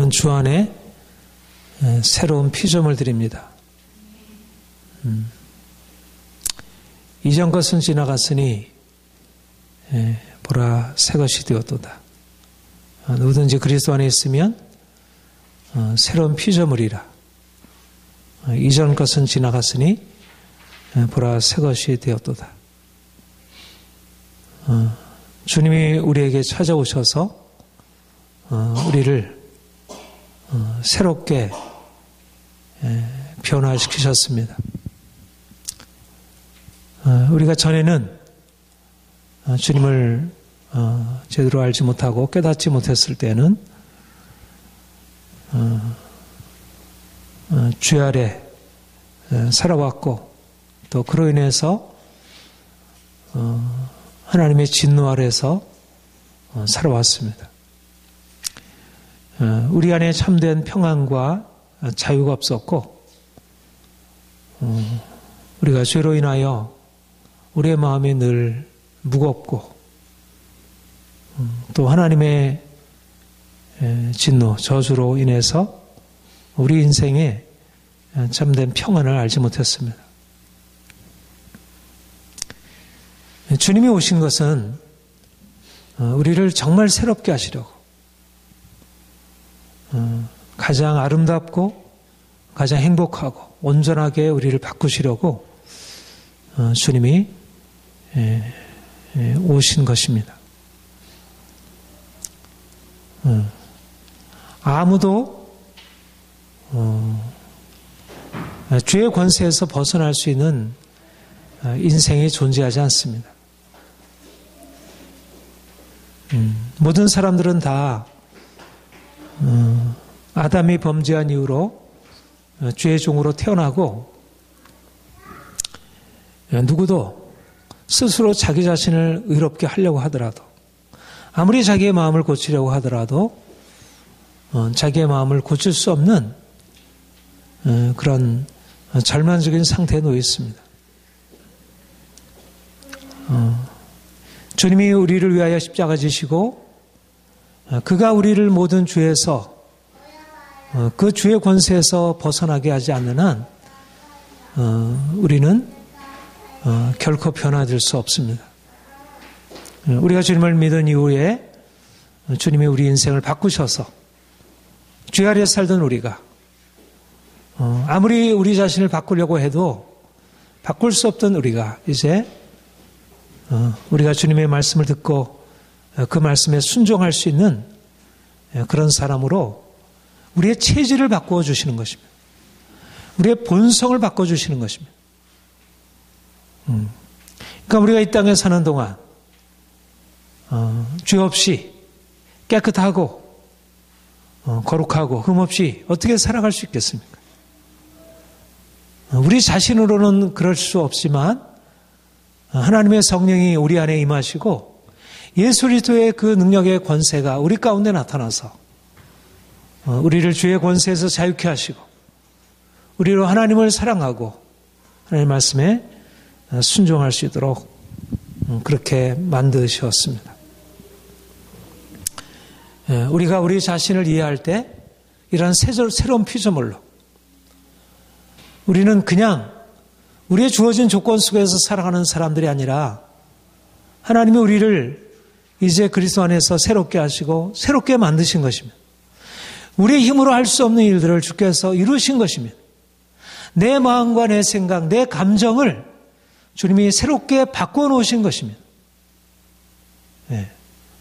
저는 주 안에 새로운 피조물 드립니다. 이전 것은 지나갔으니 보라 새 것이 되었도다. 누구든지 그리스도 안에 있으면 새로운 피조물이라. 이전 것은 지나갔으니 보라 새 것이 되었도다. 주님이 우리에게 찾아오셔서 우리를 새롭게 변화시키셨습니다. 우리가 전에는 주님을 제대로 알지 못하고 깨닫지 못했을 때는 죄 아래 살아왔고 또 그로 인해서 하나님의 진노 아래서 살아왔습니다. 우리 안에 참된 평안과 자유가 없었고 우리가 죄로 인하여 우리의 마음이 늘 무겁고 또 하나님의 진노, 저주로 인해서 우리 인생에 참된 평안을 알지 못했습니다. 주님이 오신 것은 우리를 정말 새롭게 하시려고 가장 아름답고 가장 행복하고 온전하게 우리를 바꾸시려고 주님이 오신 것입니다. 아무도 죄의 권세에서 벗어날 수 있는 인생이 존재하지 않습니다. 모든 사람들은 다 아담이 범죄한 이후로 죄의 종으로 태어나고 누구도 스스로 자기 자신을 의롭게 하려고 하더라도 아무리 자기의 마음을 고치려고 하더라도 자기의 마음을 고칠 수 없는 그런 절망적인 상태에 놓여 있습니다. 주님이 우리를 위하여 십자가 지시고 그가 우리를 모든 죄에서 그 죄의 권세에서 벗어나게 하지 않는 한 우리는 결코 변화될 수 없습니다. 우리가 주님을 믿은 이후에 주님이 우리 인생을 바꾸셔서 죄 아래 살던 우리가 아무리 우리 자신을 바꾸려고 해도 바꿀 수 없던 우리가 이제 우리가 주님의 말씀을 듣고 그 말씀에 순종할 수 있는 그런 사람으로 우리의 체질을 바꾸어 주시는 것입니다. 우리의 본성을 바꿔주시는 것입니다. 그러니까 우리가 이 땅에 사는 동안 죄 없이 깨끗하고 거룩하고 흠없이 어떻게 살아갈 수 있겠습니까? 우리 자신으로는 그럴 수 없지만 하나님의 성령이 우리 안에 임하시고 예수 그리스도의 그 능력의 권세가 우리 가운데 나타나서 우리를 죄의 권세에서 자유케 하시고 우리로 하나님을 사랑하고 하나님의 말씀에 순종할 수 있도록 그렇게 만드셨습니다. 우리가 우리 자신을 이해할 때 이러한 새로운 피조물로 우리는 그냥 우리의 주어진 조건 속에서 살아가는 사람들이 아니라 하나님이 우리를 이제 그리스도 안에서 새롭게 하시고 새롭게 만드신 것입니다. 우리의 힘으로 할 수 없는 일들을 주께서 이루신 것입니다. 내 마음과 내 생각, 내 감정을 주님이 새롭게 바꿔 놓으신 것입니다.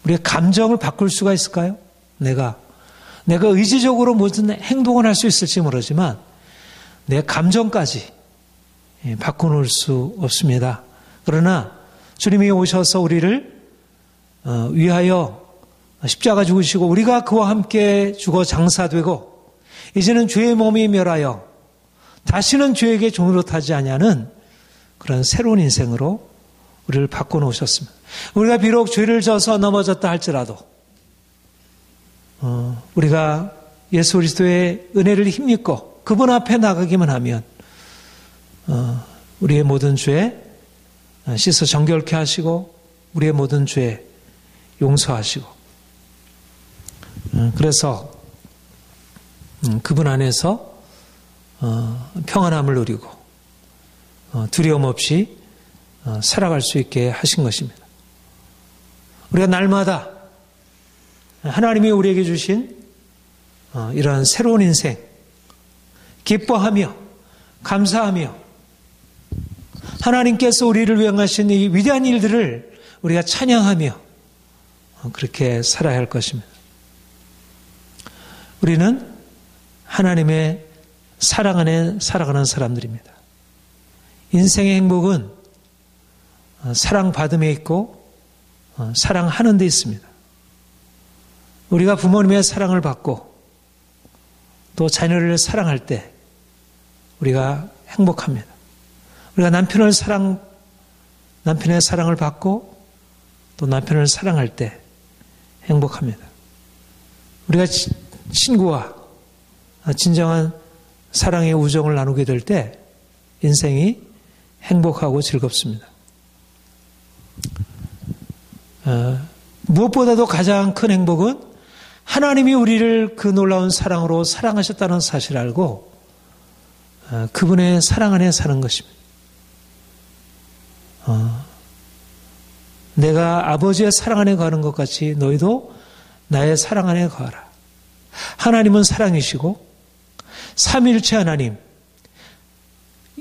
우리의 감정을 바꿀 수가 있을까요? 내가 의지적으로 무슨 행동을 할 수 있을지 모르지만 내 감정까지 바꿔놓을 수 없습니다. 그러나 주님이 오셔서 우리를 위하여 십자가 죽으시고 우리가 그와 함께 죽어 장사되고 이제는 죄의 몸이 멸하여 다시는 죄에게 종으로 타지 아니하는 그런 새로운 인생으로 우리를 바꿔놓으셨습니다. 우리가 비록 죄를 져서 넘어졌다 할지라도 우리가 예수 그리스도의 은혜를 힘입고 그분 앞에 나가기만 하면 우리의 모든 죄 씻어 정결케 하시고 우리의 모든 죄 용서하시고 그래서 그분 안에서 평안함을 누리고 두려움 없이 살아갈 수 있게 하신 것입니다. 우리가 날마다 하나님이 우리에게 주신 이러한 새로운 인생 기뻐하며 감사하며 하나님께서 우리를 위해 하신 이 위대한 일들을 우리가 찬양하며 그렇게 살아야 할 것입니다. 우리는 하나님의 사랑 안에 살아가는 사람들입니다. 인생의 행복은 사랑받음에 있고 사랑하는 데 있습니다. 우리가 부모님의 사랑을 받고 또 자녀를 사랑할 때 우리가 행복합니다. 우리가 남편의 사랑을 받고 또 남편을 사랑할 때 행복합니다. 우리가 친구와 진정한 사랑의 우정을 나누게 될 때 인생이 행복하고 즐겁습니다. 무엇보다도 가장 큰 행복은 하나님이 우리를 그 놀라운 사랑으로 사랑하셨다는 사실을 알고 그분의 사랑 안에 사는 것입니다. 내가 아버지의 사랑 안에 거하는 것 같이 너희도 나의 사랑 안에 거하라. 하나님은 사랑이시고 삼위일체 하나님,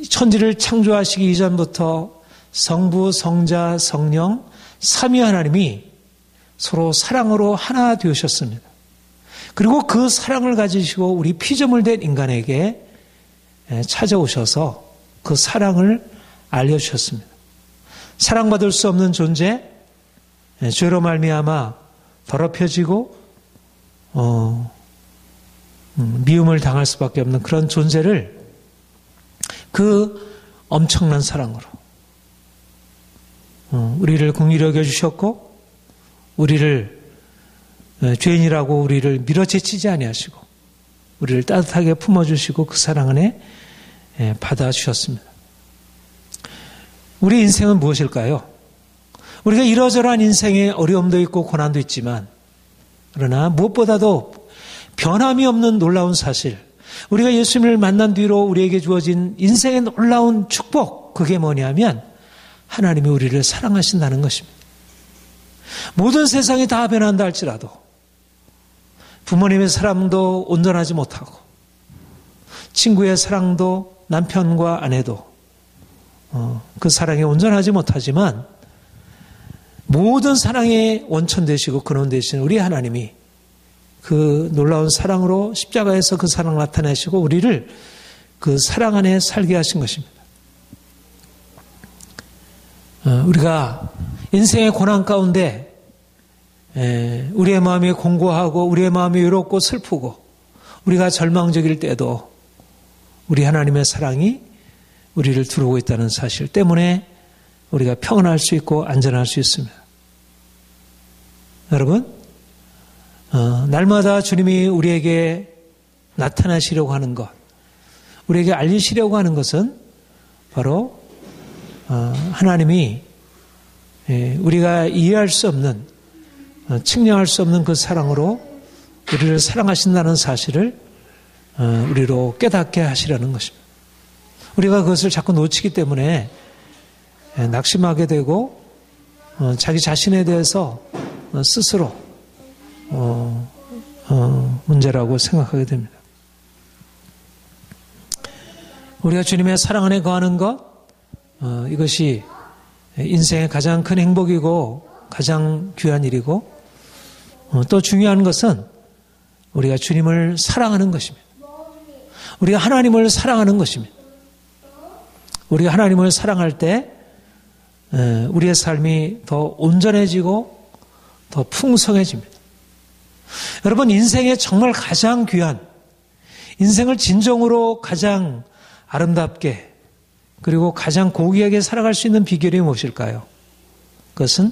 천지를 창조하시기 이전부터 성부, 성자, 성령, 삼위 하나님이 서로 사랑으로 하나 되셨습니다. 그리고 그 사랑을 가지시고 우리 피조물 된 인간에게 찾아오셔서 그 사랑을 알려주셨습니다. 사랑받을 수 없는 존재, 죄로 말미암아 더럽혀지고 미움을 당할 수밖에 없는 그런 존재를 그 엄청난 사랑으로 우리를 긍휼히 여겨주셨고 우리를 죄인이라고 우리를 밀어제치지 아니하시고 우리를 따뜻하게 품어주시고 그 사랑 안에 받아주셨습니다. 우리 인생은 무엇일까요? 우리가 이러저러한 인생에 어려움도 있고 고난도 있지만 그러나 무엇보다도 변함이 없는 놀라운 사실, 우리가 예수님을 만난 뒤로 우리에게 주어진 인생의 놀라운 축복, 그게 뭐냐면 하나님이 우리를 사랑하신다는 것입니다. 모든 세상이 다 변한다 할지라도 부모님의 사랑도 온전하지 못하고 친구의 사랑도 남편과 아내도 그 사랑이 온전하지 못하지만 모든 사랑의 원천 되시고 근원 되시는 우리 하나님이 그 놀라운 사랑으로 십자가에서 그 사랑을 나타내시고 우리를 그 사랑 안에 살게 하신 것입니다. 우리가 인생의 고난 가운데 우리의 마음이 공고하고 우리의 마음이 외롭고 슬프고 우리가 절망적일 때도 우리 하나님의 사랑이 우리를 두르고 있다는 사실 때문에 우리가 평안할 수 있고 안전할 수 있습니다. 여러분, 날마다 주님이 우리에게 나타나시려고 하는 것, 우리에게 알리시려고 하는 것은 바로 하나님이 우리가 이해할 수 없는, 측량할 수 없는 그 사랑으로 우리를 사랑하신다는 사실을 우리로 깨닫게 하시려는 것입니다. 우리가 그것을 자꾸 놓치기 때문에 낙심하게 되고 자기 자신에 대해서 스스로 문제라고 생각하게 됩니다. 우리가 주님의 사랑 안에 거하는 것, 이것이 인생의 가장 큰 행복이고 가장 귀한 일이고 또 중요한 것은 우리가 주님을 사랑하는 것입니다. 우리가 하나님을 사랑하는 것입니다. 우리가 하나님을 사랑할 때 우리의 삶이 더 온전해지고 더 풍성해집니다. 여러분, 인생에 정말 가장 귀한, 인생을 진정으로 가장 아름답게 그리고 가장 고귀하게 살아갈 수 있는 비결이 무엇일까요? 그것은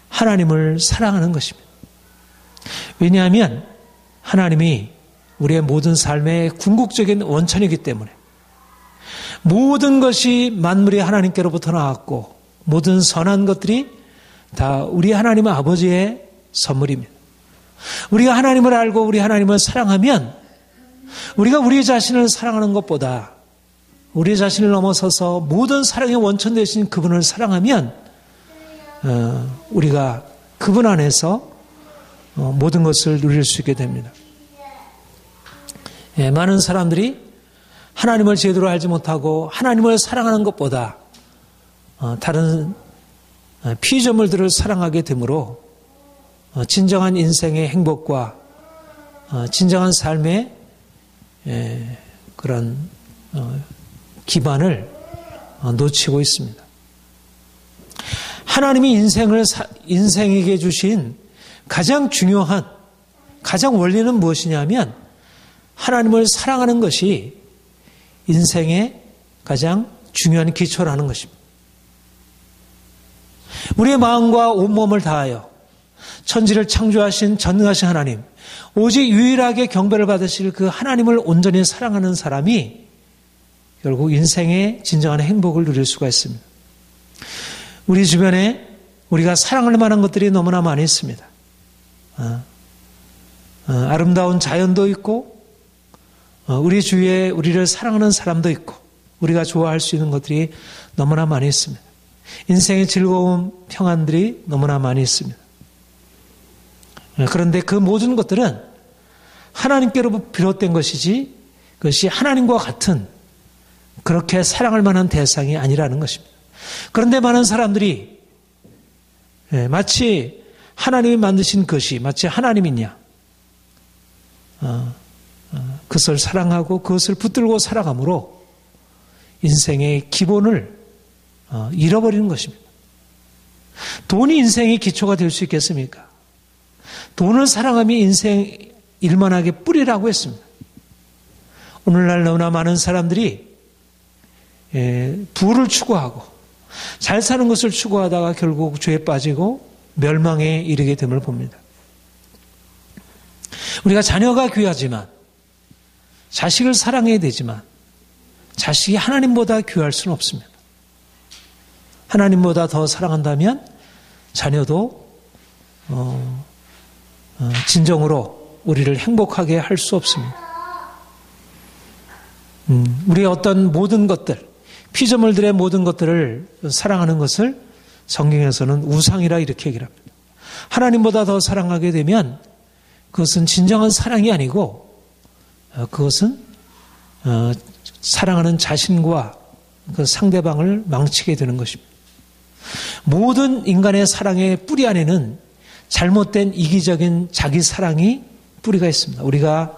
하나님을 사랑하는 것입니다. 왜냐하면 하나님이 우리의 모든 삶의 궁극적인 원천이기 때문에 모든 것이 만물이 하나님께로부터 나왔고 모든 선한 것들이 다 우리 하나님 아버지의 선물입니다. 우리가 하나님을 알고 우리 하나님을 사랑하면 우리가 우리 자신을 사랑하는 것보다 우리 자신을 넘어서서 모든 사랑의 원천 되신 그분을 사랑하면 우리가 그분 안에서 모든 것을 누릴 수 있게 됩니다. 많은 사람들이 하나님을 제대로 알지 못하고 하나님을 사랑하는 것보다 다른 피조물들을 사랑하게 되므로 진정한 인생의 행복과 진정한 삶의 그런 기반을 놓치고 있습니다. 하나님이 인생에게 주신 가장 중요한, 가장 원리는 무엇이냐면 하나님을 사랑하는 것이 인생의 가장 중요한 기초라는 것입니다. 우리의 마음과 온몸을 다하여 천지를 창조하신 전능하신 하나님, 오직 유일하게 경배를 받으실 그 하나님을 온전히 사랑하는 사람이 결국 인생의 진정한 행복을 누릴 수가 있습니다. 우리 주변에 우리가 사랑할 만한 것들이 너무나 많이 있습니다. 아름다운 자연도 있고 우리 주위에 우리를 사랑하는 사람도 있고 우리가 좋아할 수 있는 것들이 너무나 많이 있습니다. 인생의 즐거움, 평안들이 너무나 많이 있습니다. 그런데 그 모든 것들은 하나님께로 비롯된 것이지 그것이 하나님과 같은 그렇게 사랑할 만한 대상이 아니라는 것입니다. 그런데 많은 사람들이 마치 하나님이 만드신 것이 마치 하나님이냐 그것을 사랑하고 그것을 붙들고 살아가므로 인생의 기본을 잃어버리는 것입니다. 돈이 인생의 기초가 될 수 있겠습니까? 돈을 사랑하며 인생 일만하게 뿌리라고 했습니다. 오늘날 너무나 많은 사람들이 부를 추구하고 잘 사는 것을 추구하다가 결국 죄에 빠지고 멸망에 이르게 됨을 봅니다. 우리가 자녀가 귀하지만 자식을 사랑해야 되지만 자식이 하나님보다 귀할 수는 없습니다. 하나님보다 더 사랑한다면 자녀도 진정으로 우리를 행복하게 할 수 없습니다. 우리의 어떤 모든 것들, 피조물들의 모든 것들을 사랑하는 것을 성경에서는 우상이라 이렇게 얘기를 합니다. 하나님보다 더 사랑하게 되면 그것은 진정한 사랑이 아니고 그것은 사랑하는 자신과 그 상대방을 망치게 되는 것입니다. 모든 인간의 사랑의 뿌리 안에는 잘못된 이기적인 자기 사랑이 뿌리가 있습니다. 우리가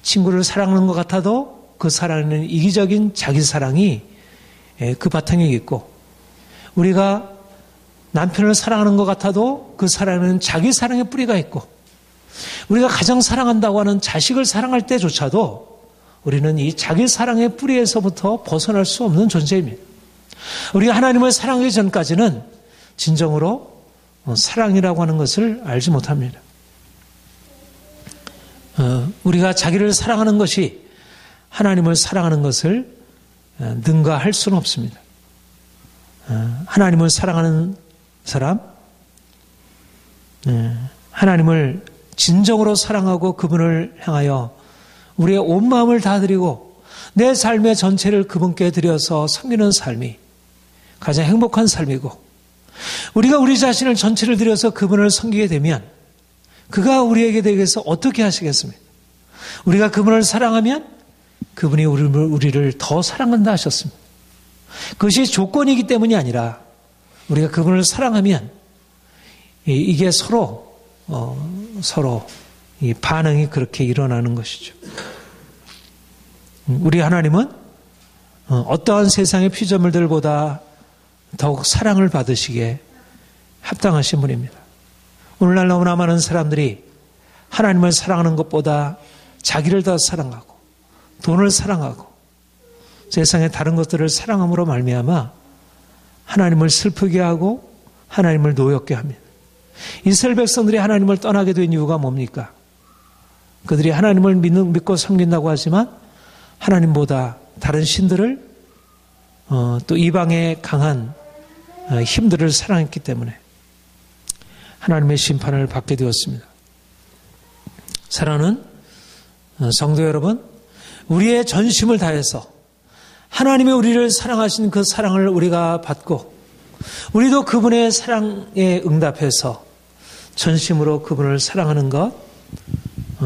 친구를 사랑하는 것 같아도 그 사랑에는 이기적인 자기 사랑이 그 바탕에 있고 우리가 남편을 사랑하는 것 같아도 그 사랑에는 자기 사랑의 뿌리가 있고 우리가 가장 사랑한다고 하는 자식을 사랑할 때조차도 우리는 이 자기 사랑의 뿌리에서부터 벗어날 수 없는 존재입니다. 우리가 하나님을 사랑하기 전까지는 진정으로 사랑이라고 하는 것을 알지 못합니다. 우리가 자기를 사랑하는 것이 하나님을 사랑하는 것을 능가할 수는 없습니다. 하나님을 사랑하는 사람, 하나님을 진정으로 사랑하고 그분을 향하여 우리의 온 마음을 다 드리고 내 삶의 전체를 그분께 드려서 섬기는 삶이 가장 행복한 삶이고 우리가 우리 자신을 전체를 드려서 그분을 섬기게 되면 그가 우리에게 대해서 어떻게 하시겠습니까? 우리가 그분을 사랑하면 그분이 우리를 더 사랑한다 하셨습니다. 그것이 조건이기 때문이 아니라 우리가 그분을 사랑하면 이게 서로 이 반응이 그렇게 일어나는 것이죠. 우리 하나님은 어떠한 세상의 피조물들보다 더욱 사랑을 받으시기에 합당하신 분입니다. 오늘날 너무나 많은 사람들이 하나님을 사랑하는 것보다 자기를 더 사랑하고 돈을 사랑하고 세상의 다른 것들을 사랑함으로 말미암아 하나님을 슬프게 하고 하나님을 노엽게 합니다. 이스라엘 백성들이 하나님을 떠나게 된 이유가 뭡니까? 그들이 하나님을 믿고 섬긴다고 하지만 하나님보다 다른 신들을 또 이방의 강한 힘들을 사랑했기 때문에 하나님의 심판을 받게 되었습니다. 사랑하는 성도 여러분, 우리의 전심을 다해서 하나님의 우리를 사랑하신 그 사랑을 우리가 받고 우리도 그분의 사랑에 응답해서 전심으로 그분을 사랑하는 것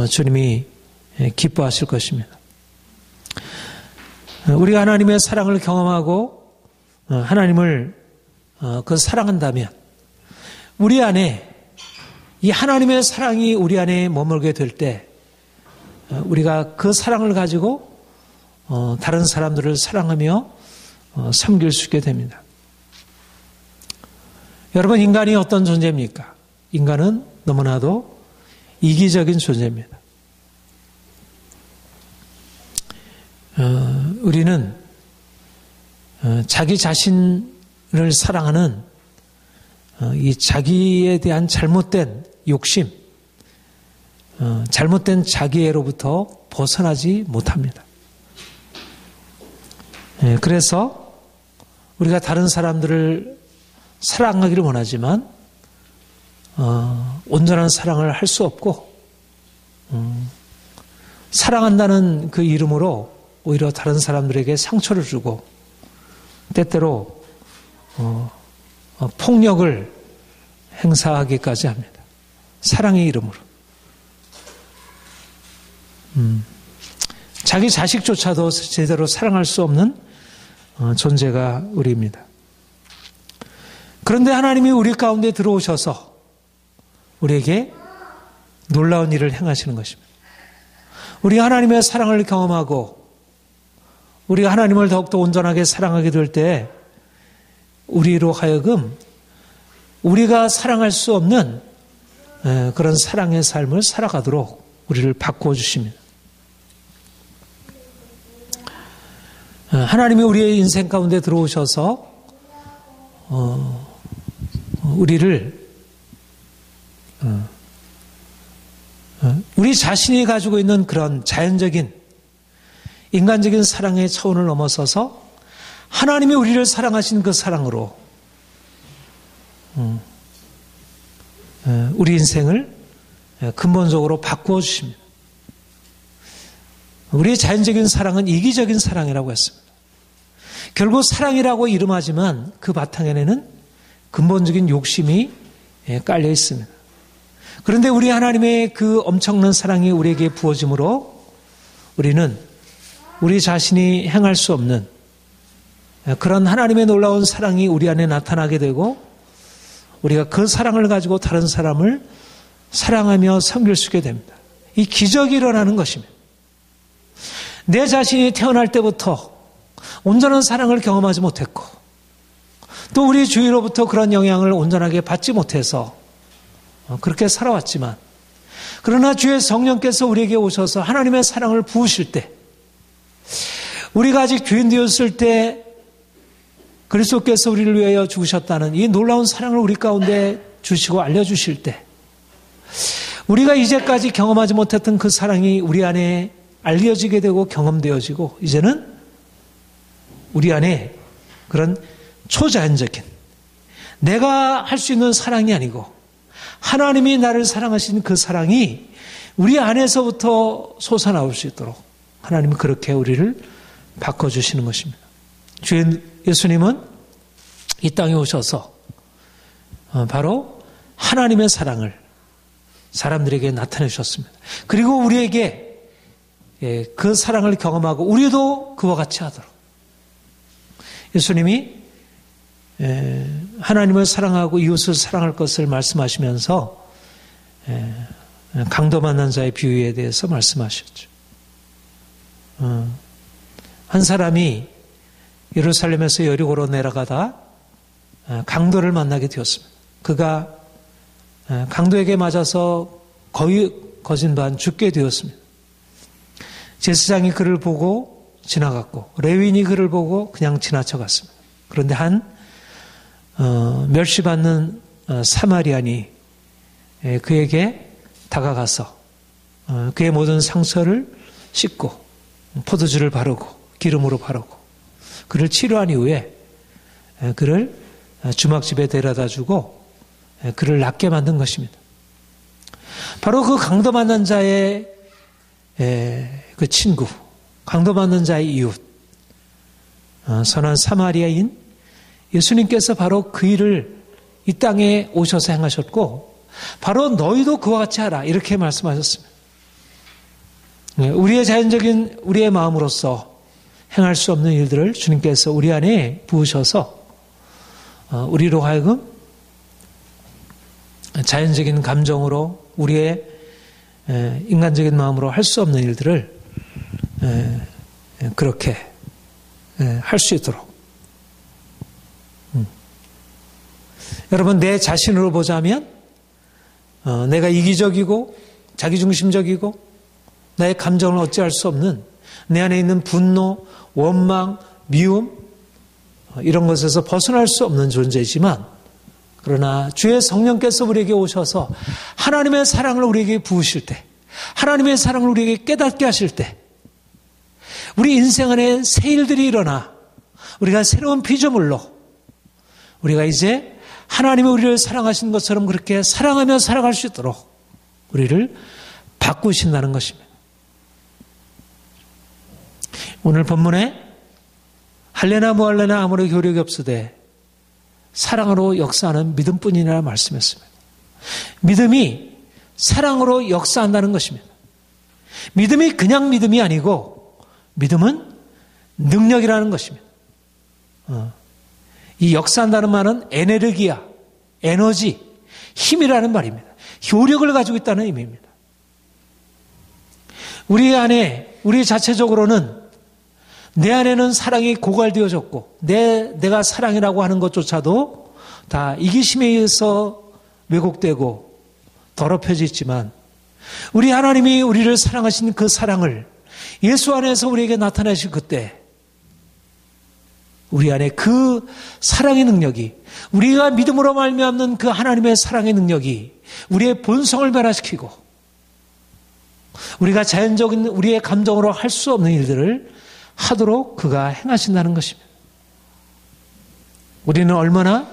주님이 기뻐하실 것입니다. 우리가 하나님의 사랑을 경험하고 하나님을 그 사랑한다면 우리 안에 이 하나님의 사랑이 우리 안에 머물게 될 때 우리가 그 사랑을 가지고 다른 사람들을 사랑하며 섬길 수 있게 됩니다. 여러분, 인간이 어떤 존재입니까? 인간은 너무나도 이기적인 존재입니다. 우리는 자기 자신을 사랑하는 이 자기에 대한 잘못된 욕심, 잘못된 자기애로부터 벗어나지 못합니다. 그래서 우리가 다른 사람들을 사랑하기를 원하지만 온전한 사랑을 할 수 없고 사랑한다는 그 이름으로 오히려 다른 사람들에게 상처를 주고 때때로 폭력을 행사하기까지 합니다. 사랑의 이름으로. 자기 자식조차도 제대로 사랑할 수 없는 존재가 우리입니다. 그런데 하나님이 우리 가운데 들어오셔서 우리에게 놀라운 일을 행하시는 것입니다. 우리가 하나님의 사랑을 경험하고 우리가 하나님을 더욱더 온전하게 사랑하게 될 때 우리로 하여금 우리가 사랑할 수 없는 그런 사랑의 삶을 살아가도록 우리를 바꾸어 주십니다. 하나님이 우리의 인생 가운데 들어오셔서 우리를 우리 자신이 가지고 있는 그런 자연적인 인간적인 사랑의 차원을 넘어서서 하나님이 우리를 사랑하신 그 사랑으로 우리 인생을 근본적으로 바꾸어 주십니다. 우리의 자연적인 사랑은 이기적인 사랑이라고 했습니다. 결국 사랑이라고 이름하지만 그 바탕에는 근본적인 욕심이 깔려 있습니다. 그런데 우리 하나님의 그 엄청난 사랑이 우리에게 부어짐으로 우리는 우리 자신이 행할 수 없는 그런 하나님의 놀라운 사랑이 우리 안에 나타나게 되고 우리가 그 사랑을 가지고 다른 사람을 사랑하며 섬길 수 있게 됩니다. 이 기적이 일어나는 것입니다. 내 자신이 태어날 때부터 온전한 사랑을 경험하지 못했고 또 우리 주위로부터 그런 영향을 온전하게 받지 못해서 그렇게 살아왔지만 그러나 주의 성령께서 우리에게 오셔서 하나님의 사랑을 부으실 때 우리가 아직 죄인 되었을 때 그리스도께서 우리를 위하여 죽으셨다는 이 놀라운 사랑을 우리 가운데 주시고 알려주실 때 우리가 이제까지 경험하지 못했던 그 사랑이 우리 안에 알려지게 되고 경험되어지고 이제는 우리 안에 그런 초자연적인 내가 할 수 있는 사랑이 아니고 하나님이 나를 사랑하신 그 사랑이 우리 안에서부터 솟아나올 수 있도록 하나님은 그렇게 우리를 바꿔주시는 것입니다. 주 예수님은 이 땅에 오셔서 바로 하나님의 사랑을 사람들에게 나타내 주셨습니다. 그리고 우리에게 그 사랑을 경험하고 우리도 그와 같이 하도록 예수님이 하나님을 사랑하고 이웃을 사랑할 것을 말씀하시면서 강도 만난 자의 비유에 대해서 말씀하셨죠. 한 사람이 예루살렘에서 여리고로 내려가다 강도를 만나게 되었습니다. 그가 강도에게 맞아서 거의 거진반 죽게 되었습니다. 제사장이 그를 보고 지나갔고 레위인이 그를 보고 그냥 지나쳐갔습니다. 그런데 한 멸시받는 사마리안이 그에게 다가가서 그의 모든 상처를 씻고 포도주를 바르고 기름으로 바르고 그를 치료한 이후에 그를 주막집에 데려다 주고 그를 낫게 만든 것입니다. 바로 그 강도 만난 자의 그 친구 강도받는 자의 이웃, 선한 사마리아인 예수님께서 바로 그 일을 이 땅에 오셔서 행하셨고 바로 너희도 그와 같이 하라 이렇게 말씀하셨습니다. 우리의 자연적인 우리의 마음으로서 행할 수 없는 일들을 주님께서 우리 안에 부으셔서 우리로 하여금 자연적인 감정으로 우리의 인간적인 마음으로 할 수 없는 일들을 그렇게 할 수 있도록. 여러분, 내 자신으로 보자면 내가 이기적이고 자기중심적이고 나의 감정을 어찌할 수 없는 내 안에 있는 분노, 원망, 미움 이런 것에서 벗어날 수 없는 존재이지만 그러나 주의 성령께서 우리에게 오셔서 하나님의 사랑을 우리에게 부으실 때 하나님의 사랑을 우리에게 깨닫게 하실 때 우리 인생 안에 새 일들이 일어나 우리가 새로운 피조물로 우리가 이제 하나님이 우리를 사랑하신 것처럼 그렇게 사랑하며 살아갈 수 있도록 우리를 바꾸신다는 것입니다. 오늘 본문에 할례나 무할례나 아무런 효력이 없으되 사랑으로 역사하는 믿음뿐이라 말씀했습니다. 믿음이 사랑으로 역사한다는 것입니다. 믿음이 그냥 믿음이 아니고 믿음은 능력이라는 것입니다. 이 역사한다는 말은 에네르기야, 에너지, 힘이라는 말입니다. 효력을 가지고 있다는 의미입니다. 우리 안에, 우리 자체적으로는 내 안에는 사랑이 고갈되어졌고 내가 사랑이라고 하는 것조차도 다 이기심에 의해서 왜곡되고 더럽혀져 있지만 우리 하나님이 우리를 사랑하신 그 사랑을 예수 안에서 우리에게 나타내실 그때 우리 안에 그 사랑의 능력이 우리가 믿음으로 말미암는 그 하나님의 사랑의 능력이 우리의 본성을 변화시키고 우리가 자연적인 우리의 감정으로 할 수 없는 일들을 하도록 그가 행하신다는 것입니다. 우리는 얼마나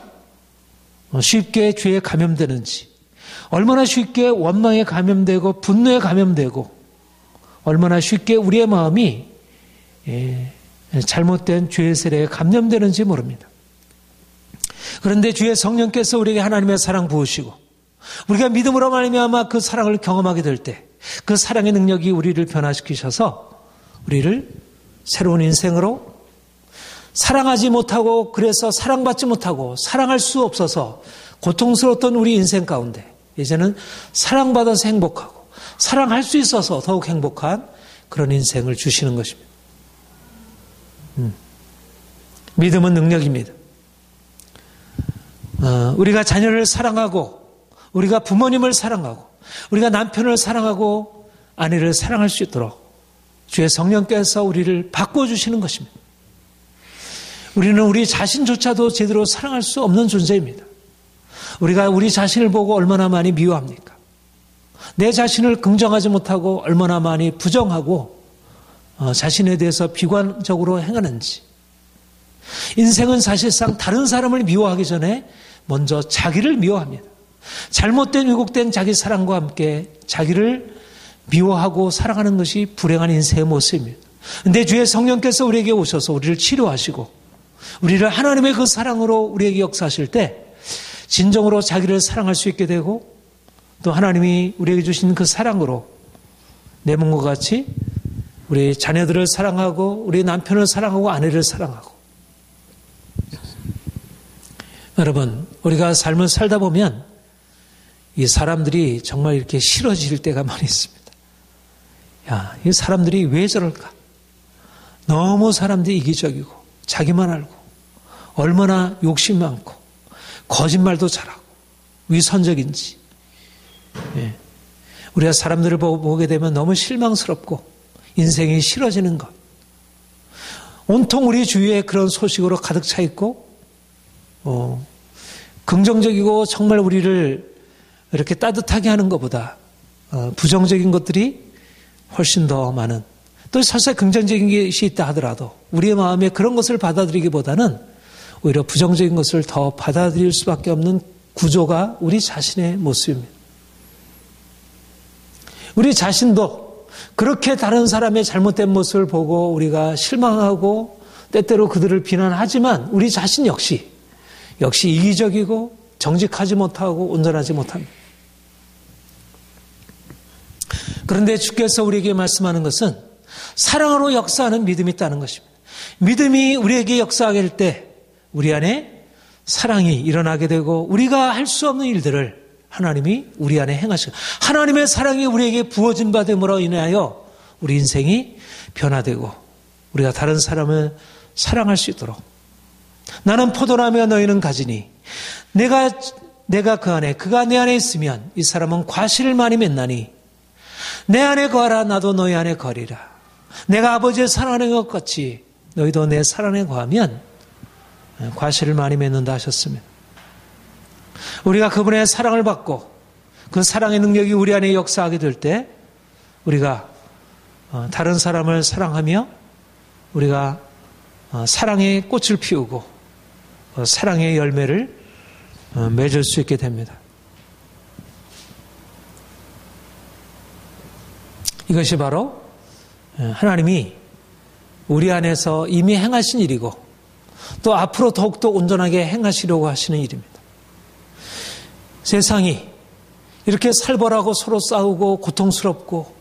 쉽게 죄에 감염되는지 얼마나 쉽게 원망에 감염되고 분노에 감염되고 얼마나 쉽게 우리의 마음이 잘못된 죄의 세례에 감염되는지 모릅니다. 그런데 주의 성령께서 우리에게 하나님의 사랑 부으시고 우리가 믿음으로 말미암아 그 사랑을 경험하게 될 때 그 사랑의 능력이 우리를 변화시키셔서 우리를 새로운 인생으로 사랑하지 못하고 그래서 사랑받지 못하고 사랑할 수 없어서 고통스러웠던 우리 인생 가운데 이제는 사랑받아서 행복하고 사랑할 수 있어서 더욱 행복한 그런 인생을 주시는 것입니다. 믿음은 능력입니다. 우리가 자녀를 사랑하고 우리가 부모님을 사랑하고 우리가 남편을 사랑하고 아내를 사랑할 수 있도록 주의 성령께서 우리를 바꿔주시는 것입니다. 우리는 우리 자신조차도 제대로 사랑할 수 없는 존재입니다. 우리가 우리 자신을 보고 얼마나 많이 미워합니까? 내 자신을 긍정하지 못하고 얼마나 많이 부정하고 자신에 대해서 비관적으로 행하는지. 인생은 사실상 다른 사람을 미워하기 전에 먼저 자기를 미워합니다. 잘못된 왜곡된 자기 사랑과 함께 자기를 미워하고 사랑하는 것이 불행한 인생의 모습입니다. 그런데 주의 성령께서 우리에게 오셔서 우리를 치료하시고 우리를 하나님의 그 사랑으로 우리에게 역사하실 때 진정으로 자기를 사랑할 수 있게 되고 또 하나님이 우리에게 주신 그 사랑으로 내 몸과 같이 우리 자녀들을 사랑하고 우리 남편을 사랑하고 아내를 사랑하고 여러분 우리가 삶을 살다 보면 이 사람들이 정말 이렇게 싫어질 때가 많이 있습니다. 야, 이 사람들이 왜 저럴까? 너무 사람들이 이기적이고 자기만 알고 얼마나 욕심 많고 거짓말도 잘하고 위선적인지 우리가 사람들을 보게 되면 너무 실망스럽고 인생이 싫어지는 것 온통 우리 주위에 그런 소식으로 가득 차 있고 긍정적이고 정말 우리를 이렇게 따뜻하게 하는 것보다 부정적인 것들이 훨씬 더 많은 또 설사 긍정적인 것이 있다 하더라도 우리의 마음에 그런 것을 받아들이기보다는 오히려 부정적인 것을 더 받아들일 수밖에 없는 구조가 우리 자신의 모습입니다. 우리 자신도 그렇게 다른 사람의 잘못된 모습을 보고 우리가 실망하고 때때로 그들을 비난하지만 우리 자신 역시 이기적이고 정직하지 못하고 온전하지 못합니다. 그런데 주께서 우리에게 말씀하는 것은 사랑으로 역사하는 믿음이 있다는 것입니다. 믿음이 우리에게 역사하게 될 때 우리 안에 사랑이 일어나게 되고 우리가 할 수 없는 일들을 하나님이 우리 안에 행하시고 하나님의 사랑이 우리에게 부어진 바 됨으로 인하여 우리 인생이 변화되고 우리가 다른 사람을 사랑할 수 있도록 나는 포도나무여 너희는 가지니 내가 그 안에 그가 내 안에 있으면 이 사람은 과실을 많이 맺나니 내 안에 거하라 나도 너희 안에 거리라. 내가 아버지의 사랑하는 것 같이 너희도 내 사랑에 거하면 과실을 많이 맺는다 하셨습니다. 우리가 그분의 사랑을 받고 그 사랑의 능력이 우리 안에 역사하게 될 때 우리가 다른 사람을 사랑하며 우리가 사랑의 꽃을 피우고 사랑의 열매를 맺을 수 있게 됩니다. 이것이 바로 하나님이 우리 안에서 이미 행하신 일이고 또 앞으로 더욱더 온전하게 행하시려고 하시는 일입니다. 세상이 이렇게 살벌하고 서로 싸우고 고통스럽고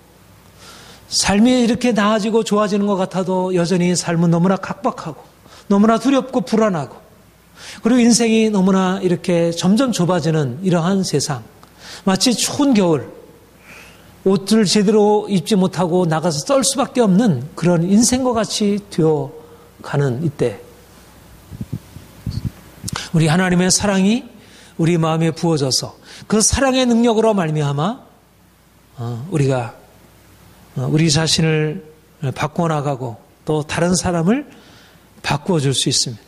삶이 이렇게 나아지고 좋아지는 것 같아도 여전히 삶은 너무나 각박하고 너무나 두렵고 불안하고 그리고 인생이 너무나 이렇게 점점 좁아지는 이러한 세상, 마치 추운 겨울 옷을 제대로 입지 못하고 나가서 떨 수밖에 없는 그런 인생과 같이 되어가는 이때 우리 하나님의 사랑이 우리 마음에 부어져서 그 사랑의 능력으로 말미암아 우리가 우리 자신을 바꿔나가고 또 다른 사람을 바꾸어줄 수 있습니다.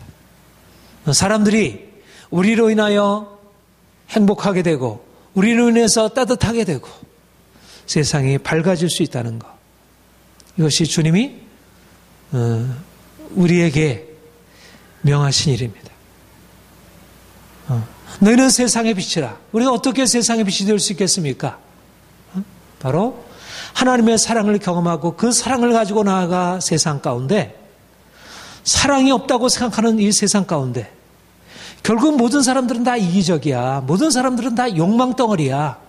사람들이 우리로 인하여 행복하게 되고 우리로 인해서 따뜻하게 되고 세상이 밝아질 수 있다는 것. 이것이 주님이 우리에게 명하신 일입니다. 너희는 세상의 빛이라. 우리가 어떻게 세상의 빛이 될 수 있겠습니까? 바로 하나님의 사랑을 경험하고 그 사랑을 가지고 나아가 세상 가운데 사랑이 없다고 생각하는 이 세상 가운데 결국 모든 사람들은 다 이기적이야. 모든 사람들은 다 욕망덩어리야.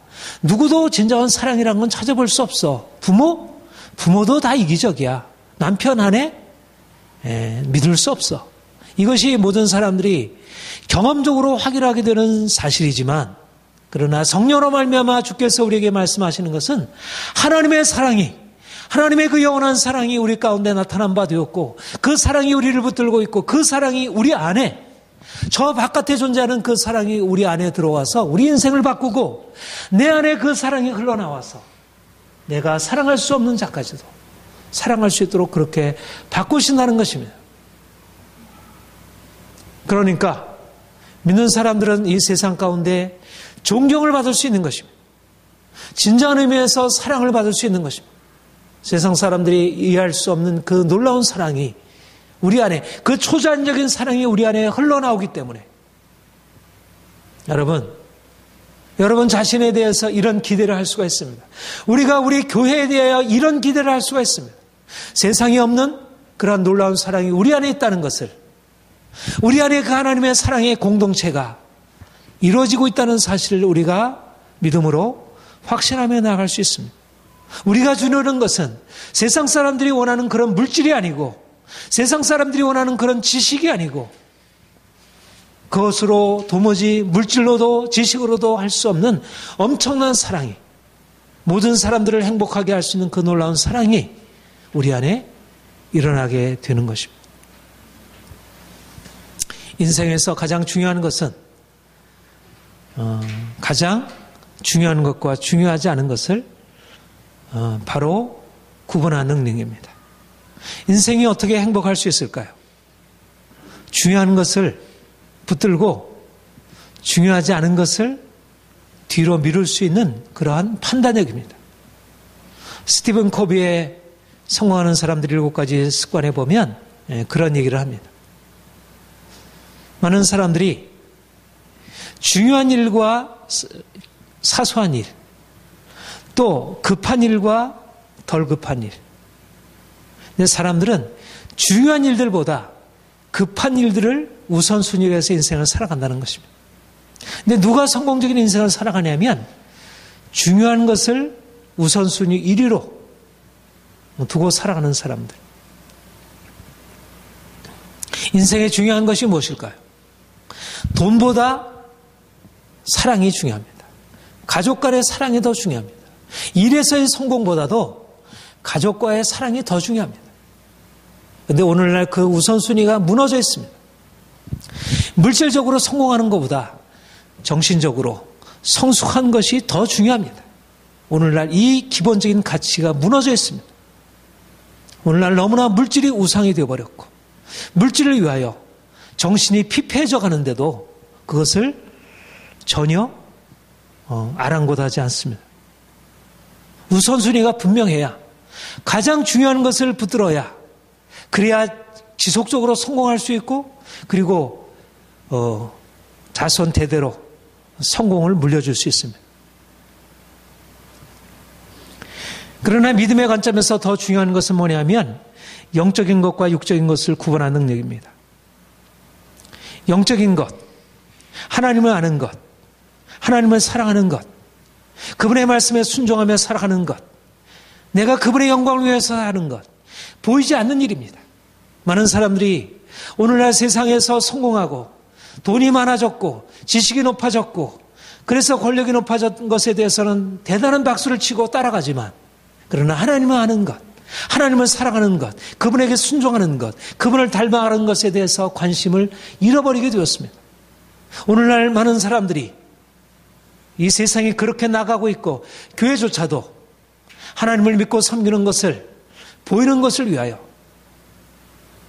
누구도 진정한 사랑이라는 건 찾아볼 수 없어. 부모도 다 이기적이야. 남편 아내 믿을 수 없어. 이것이 모든 사람들이 경험적으로 확인하게 되는 사실이지만 그러나 성령으로 말미암아 주께서 우리에게 말씀하시는 것은 하나님의 사랑이 하나님의 그 영원한 사랑이 우리 가운데 나타난 바 되었고 그 사랑이 우리를 붙들고 있고 그 사랑이 우리 안에 저 바깥에 존재하는 그 사랑이 우리 안에 들어와서 우리 인생을 바꾸고 내 안에 그 사랑이 흘러나와서 내가 사랑할 수 없는 자까지도 사랑할 수 있도록 그렇게 바꾸신다는 것입니다. 그러니까 믿는 사람들은 이 세상 가운데 존경을 받을 수 있는 것입니다. 진정한 의미에서 사랑을 받을 수 있는 것입니다. 세상 사람들이 이해할 수 없는 그 놀라운 사랑이 우리 안에 그 초자연적인 사랑이 우리 안에 흘러나오기 때문에 여러분 자신에 대해서 이런 기대를 할 수가 있습니다. 우리가 우리 교회에 대하여 이런 기대를 할 수가 있습니다. 세상에 없는 그러한 놀라운 사랑이 우리 안에 있다는 것을 우리 안에 그 하나님의 사랑의 공동체가 이루어지고 있다는 사실을 우리가 믿음으로 확신하며 나아갈 수 있습니다. 우리가 주려는 것은 세상 사람들이 원하는 그런 물질이 아니고 세상 사람들이 원하는 그런 지식이 아니고 그것으로 도무지 물질로도 지식으로도 할 수 없는 엄청난 사랑이 모든 사람들을 행복하게 할 수 있는 그 놀라운 사랑이 우리 안에 일어나게 되는 것입니다. 인생에서 가장 중요한 것은 가장 중요한 것과 중요하지 않은 것을 바로 구분하는 능력입니다. 인생이 어떻게 행복할 수 있을까요? 중요한 것을 붙들고 중요하지 않은 것을 뒤로 미룰 수 있는 그러한 판단력입니다. 스티븐 코비의 성공하는 사람들 7가지 습관에 보면 그런 얘기를 합니다. 많은 사람들이 중요한 일과 사소한 일, 또 급한 일과 덜 급한 일. 근데 사람들은 중요한 일들보다 급한 일들을 우선순위로 해서 인생을 살아간다는 것입니다. 근데 누가 성공적인 인생을 살아가냐면 중요한 것을 우선순위 1위로 두고 살아가는 사람들. 인생에 중요한 것이 무엇일까요? 돈보다 사랑이 중요합니다. 가족 간의 사랑이 더 중요합니다. 일에서의 성공보다도 가족과의 사랑이 더 중요합니다. 그런데 오늘날 그 우선순위가 무너져 있습니다. 물질적으로 성공하는 것보다 정신적으로 성숙한 것이 더 중요합니다. 오늘날 이 기본적인 가치가 무너져 있습니다. 오늘날 너무나 물질이 우상이 되어버렸고 물질을 위하여 정신이 피폐해져 가는데도 그것을 전혀 아랑곳하지 않습니다. 우선순위가 분명해야 가장 중요한 것을 붙들어야 그래야 지속적으로 성공할 수 있고 그리고 자손 대대로 성공을 물려줄 수 있습니다. 그러나 믿음의 관점에서 더 중요한 것은 뭐냐면 영적인 것과 육적인 것을 구분하는 능력입니다. 영적인 것, 하나님을 아는 것, 하나님을 사랑하는 것, 그분의 말씀에 순종하며 살아가는 것, 내가 그분의 영광을 위해서 하는 것, 보이지 않는 일입니다. 많은 사람들이 오늘날 세상에서 성공하고 돈이 많아졌고 지식이 높아졌고 그래서 권력이 높아진 것에 대해서는 대단한 박수를 치고 따라가지만 그러나 하나님을 아는 것, 하나님을 사랑하는 것, 그분에게 순종하는 것, 그분을 닮아가는 것에 대해서 관심을 잃어버리게 되었습니다. 오늘날 많은 사람들이 이 세상이 그렇게 나가고 있고 교회조차도 하나님을 믿고 섬기는 것을 보이는 것을 위하여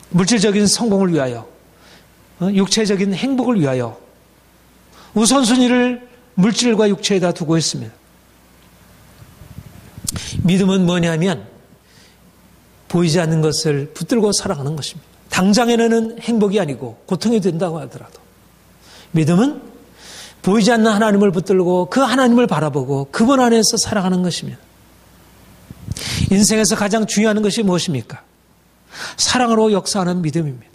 물질적인 성공을 위하여 육체적인 행복을 위하여 우선순위를 물질과 육체에다 두고 있습니다. 믿음은 뭐냐면 보이지 않는 것을 붙들고 살아가는 것입니다. 당장에는 행복이 아니고 고통이 된다고 하더라도 믿음은 보이지 않는 하나님을 붙들고 그 하나님을 바라보고 그분 안에서 살아가는 것입니다. 인생에서 가장 중요한 것이 무엇입니까? 사랑으로 역사하는 믿음입니다.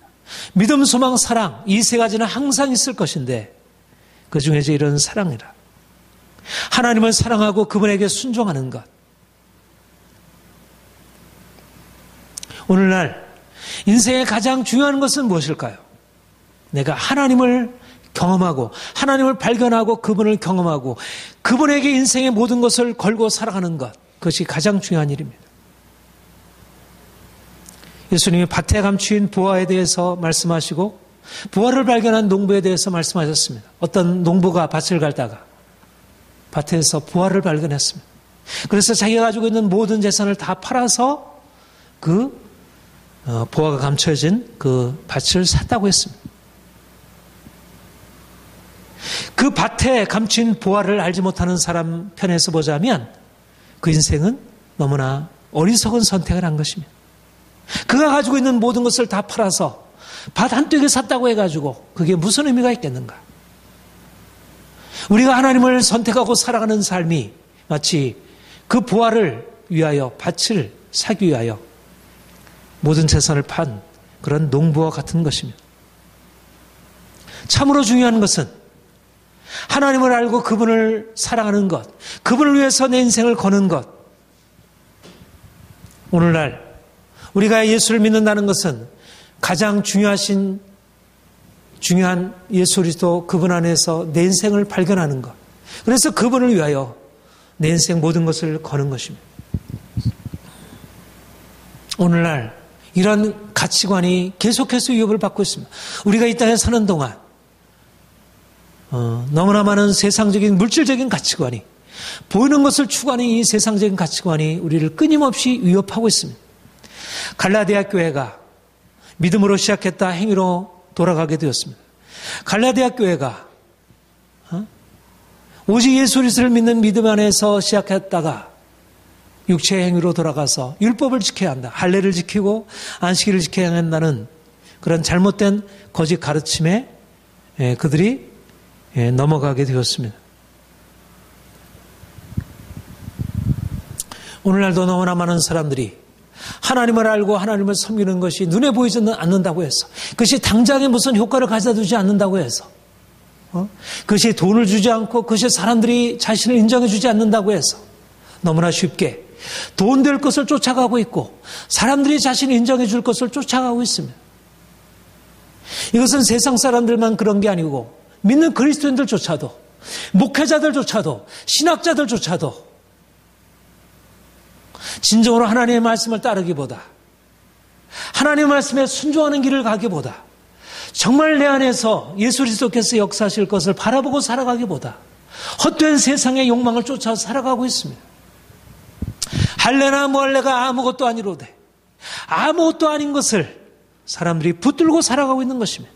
믿음, 소망, 사랑 이 세 가지는 항상 있을 것인데 그 중에서 이런 사랑이라 하나님을 사랑하고 그분에게 순종하는 것. 오늘날 인생의 가장 중요한 것은 무엇일까요? 내가 하나님을 경험하고 하나님을 발견하고 그분을 경험하고 그분에게 인생의 모든 것을 걸고 살아가는 것. 그것이 가장 중요한 일입니다. 예수님이 밭에 감추인 보화에 대해서 말씀하시고 보화를 발견한 농부에 대해서 말씀하셨습니다. 어떤 농부가 밭을 갈다가 밭에서 보화를 발견했습니다. 그래서 자기가 가지고 있는 모든 재산을 다 팔아서 그 보화가 감춰진 그 밭을 샀다고 했습니다. 그 밭에 감춘 보화를 알지 못하는 사람 편에서 보자면 그 인생은 너무나 어리석은 선택을 한 것입니다. 그가 가지고 있는 모든 것을 다 팔아서 밭 한쪽에 샀다고 해가지고 그게 무슨 의미가 있겠는가? 우리가 하나님을 선택하고 살아가는 삶이 마치 그 보화를 위하여 밭을 사기 위하여 모든 재산을 판 그런 농부와 같은 것입니다. 참으로 중요한 것은 하나님을 알고 그분을 사랑하는 것, 그분을 위해서 내 인생을 거는 것. 오늘날 우리가 예수를 믿는다는 것은 가장 중요한 예수 그리스도 그분 안에서 내 인생을 발견하는 것. 그래서 그분을 위하여 내 인생 모든 것을 거는 것입니다. 오늘날 이런 가치관이 계속해서 위협을 받고 있습니다. 우리가 이 땅에 사는 동안 너무나 많은 세상적인 물질적인 가치관이 보이는 것을 추구하는 이 세상적인 가치관이 우리를 끊임없이 위협하고 있습니다. 갈라디아 교회가 믿음으로 시작했다 행위로 돌아가게 되었습니다. 갈라디아 교회가 오직 예수 그리스도를 믿는 믿음 안에서 시작했다가 육체의 행위로 돌아가서 율법을 지켜야 한다. 할례를 지키고 안식일을 지켜야 한다는 그런 잘못된 거짓 가르침에 그들이 넘어가게 되었습니다. 오늘날도 너무나 많은 사람들이 하나님을 알고 하나님을 섬기는 것이 눈에 보이지 않는다고 해서, 그것이 당장에 무슨 효과를 가져다주지 않는다고 해서, 그것이 돈을 주지 않고 그것이 사람들이 자신을 인정해 주지 않는다고 해서 너무나 쉽게 돈 될 것을 쫓아가고 있고 사람들이 자신을 인정해 줄 것을 쫓아가고 있습니다. 이것은 세상 사람들만 그런 게 아니고 믿는 그리스도인들조차도, 목회자들조차도, 신학자들조차도 진정으로 하나님의 말씀을 따르기보다, 하나님의 말씀에 순종하는 길을 가기보다, 정말 내 안에서 예수 그리스도께서 역사하실 것을 바라보고 살아가기보다 헛된 세상의 욕망을 쫓아 살아가고 있습니다. 할례나 무할례가 아무것도 아니로되 아무것도 아닌 것을 사람들이 붙들고 살아가고 있는 것입니다.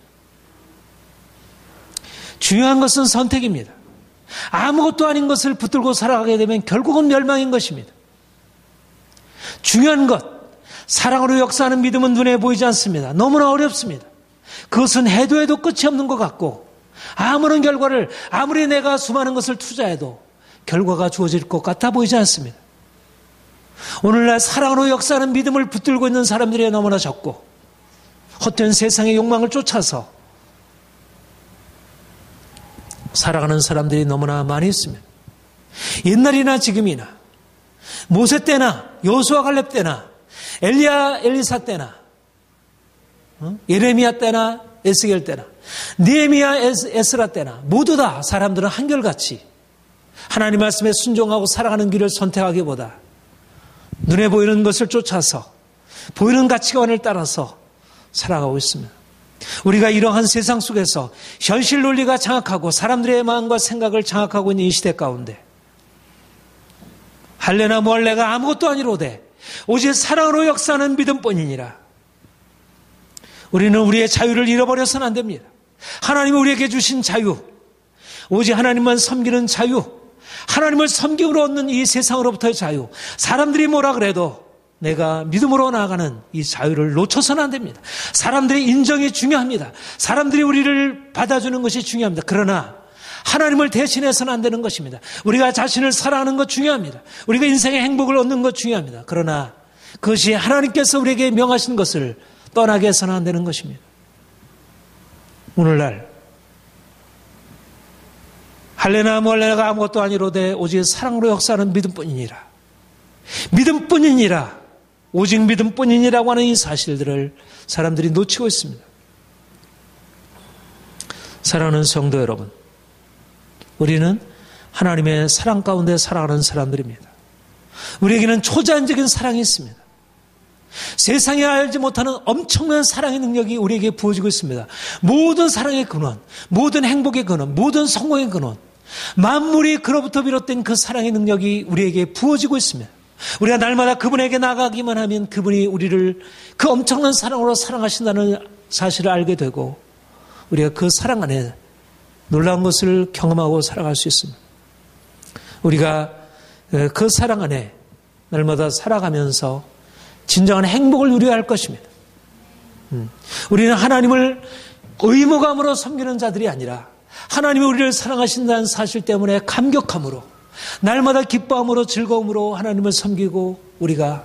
중요한 것은 선택입니다. 아무것도 아닌 것을 붙들고 살아가게 되면 결국은 멸망인 것입니다. 중요한 것, 사랑으로 역사하는 믿음은 눈에 보이지 않습니다. 너무나 어렵습니다. 그것은 해도 해도 끝이 없는 것 같고, 아무런 결과를, 아무리 내가 수많은 것을 투자해도 결과가 주어질 것 같아 보이지 않습니다. 오늘날 사랑으로 역사하는 믿음을 붙들고 있는 사람들이 너무나 적고, 헛된 세상의 욕망을 쫓아서 살아가는 사람들이 너무나 많이 있습니다. 옛날이나 지금이나, 모세 때나 여호수아 갈렙 때나 엘리야 엘리사 때나 예레미야 때나 에스겔 때나 느헤미야 에스라 때나 모두 다 사람들은 한결같이 하나님 말씀에 순종하고 살아가는 길을 선택하기보다 눈에 보이는 것을 쫓아서 보이는 가치관을 따라서 살아가고 있습니다. 우리가 이러한 세상 속에서 현실 논리가 장악하고 사람들의 마음과 생각을 장악하고 있는 이 시대 가운데 할례나 무할례가 아무것도 아니로되 오직 사랑으로 역사하는 믿음뿐이니라. 우리는 우리의 자유를 잃어버려서는 안 됩니다. 하나님이 우리에게 주신 자유, 오직 하나님만 섬기는 자유, 하나님을 섬김으로 얻는 이 세상으로부터의 자유, 사람들이 뭐라 그래도 내가 믿음으로 나아가는 이 자유를 놓쳐서는 안 됩니다. 사람들의 인정이 중요합니다. 사람들이 우리를 받아주는 것이 중요합니다. 그러나 하나님을 대신해서는 안 되는 것입니다. 우리가 자신을 사랑하는 것 중요합니다. 우리가 인생의 행복을 얻는 것 중요합니다. 그러나 그것이 하나님께서 우리에게 명하신 것을 떠나게 해서는 안 되는 것입니다. 오늘날 할례나 무할례가 아무것도 아니로되 오직 사랑으로 역사하는 믿음뿐이니라. 믿음뿐이니라. 오직 믿음뿐이니라고 하는 이 사실들을 사람들이 놓치고 있습니다. 사랑하는 성도 여러분, 우리는 하나님의 사랑 가운데 살아가는 사람들입니다. 우리에게는 초자연적인 사랑이 있습니다. 세상에 알지 못하는 엄청난 사랑의 능력이 우리에게 부어지고 있습니다. 모든 사랑의 근원, 모든 행복의 근원, 모든 성공의 근원, 만물이 그로부터 비롯된 그 사랑의 능력이 우리에게 부어지고 있습니다. 우리가 날마다 그분에게 나가기만 하면 그분이 우리를 그 엄청난 사랑으로 사랑하신다는 사실을 알게 되고 우리가 그 사랑 안에 놀라운 것을 경험하고 살아갈 수 있습니다. 우리가 그 사랑 안에 날마다 살아가면서 진정한 행복을 누려야 할 것입니다. 우리는 하나님을 의무감으로 섬기는 자들이 아니라 하나님이 우리를 사랑하신다는 사실 때문에 감격함으로 날마다 기뻐함으로 즐거움으로 하나님을 섬기고 우리가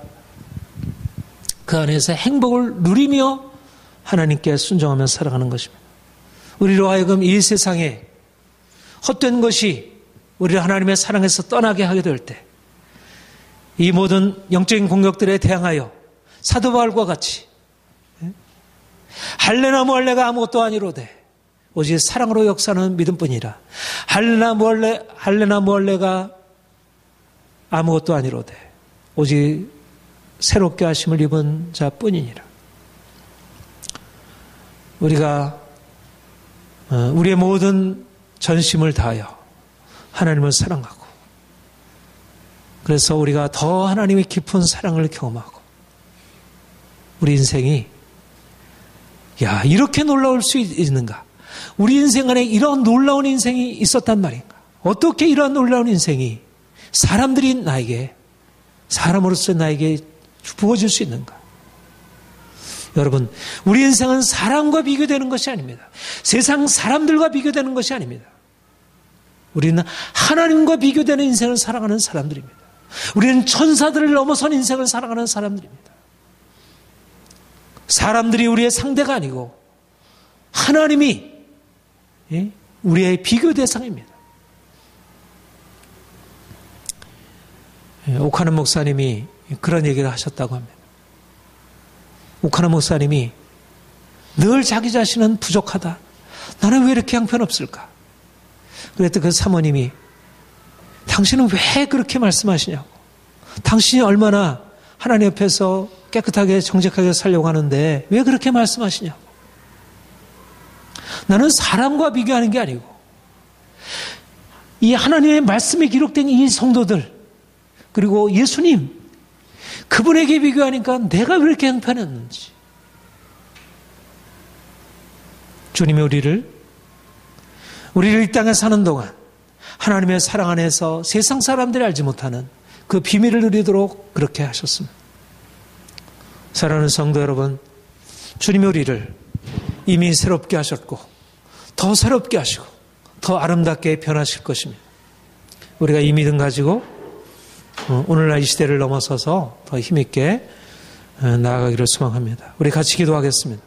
그 안에서 행복을 누리며 하나님께 순종하며 살아가는 것입니다. 우리로 하여금 이 세상에 헛된 것이 우리를 하나님의 사랑에서 떠나게 하게 될 때 이 모든 영적인 공격들에 대항하여 사도 바울과 같이 할례나 무할례가 아무것도 아니로되 오직 사랑으로 역사하는 믿음뿐이라. 할례나 무할례가 아무것도 아니로되 오직 새롭게 하심을 입은 자뿐이니라. 우리가 우리의 모든 전심을 다하여 하나님을 사랑하고 그래서 우리가 더 하나님의 깊은 사랑을 경험하고 우리 인생이 이렇게 놀라울 수 있는가? 우리 인생 안에 이런 놀라운 인생이 있었단 말인가? 어떻게 이러한 놀라운 인생이 사람으로서 나에게 부어질 수 있는가? 여러분, 우리 인생은 사람과 비교되는 것이 아닙니다. 세상 사람들과 비교되는 것이 아닙니다. 우리는 하나님과 비교되는 인생을 살아가는 사람들입니다. 우리는 천사들을 넘어선 인생을 살아가는 사람들입니다. 사람들이 우리의 상대가 아니고 하나님이 우리의 비교 대상입니다. 오카는 목사님이 그런 얘기를 하셨다고 합니다. 오카는 목사님이 늘 자기 자신은 부족하다. 나는 왜 이렇게 형편없을까? 그랬더니 그 사모님이 당신은 왜 그렇게 말씀하시냐고. 당신이 얼마나 하나님 옆에서 깨끗하게 정직하게 살려고 하는데 왜 그렇게 말씀하시냐고. 나는 사람과 비교하는 게 아니고 이 하나님의 말씀이 기록된 이 성도들 그리고 예수님 그분에게 비교하니까 내가 왜 이렇게 형편없는지. 주님이 우리를 이 땅에 사는 동안 하나님의 사랑 안에서 세상 사람들이 알지 못하는 그 비밀을 누리도록 그렇게 하셨습니다. 사랑하는 성도 여러분, 주님이 우리를 이미 새롭게 하셨고 더 새롭게 하시고 더 아름답게 변하실 것입니다. 우리가 이 믿음 가지고 오늘날 이 시대를 넘어서서 더 힘있게 나아가기를 소망합니다. 우리 같이 기도하겠습니다.